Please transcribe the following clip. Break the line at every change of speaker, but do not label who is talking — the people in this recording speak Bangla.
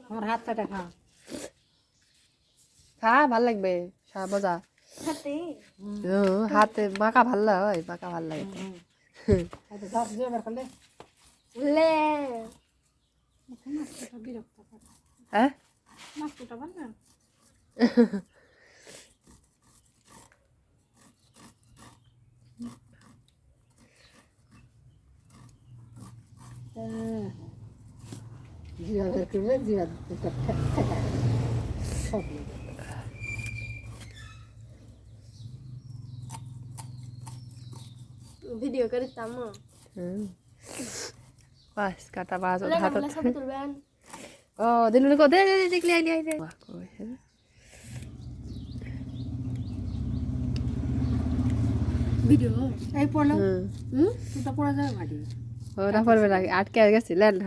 আমার হাত চাটা খা
খা ভাল লাগবে মজা হাতে মাখা ভাল হয় মাখা ভাল লাগে হ্যাঁ
ভিডিও করতাম
বাস কাটা বাজ হাত
ছবি তুলবেন
ও দিলু কো দে দেখলি আইলি আইলি
ভিডিও এই পড়লো তুই তো পড়া যাবে মাটি
ওরা পড়বে না আটকে গেছে ল্যান্ড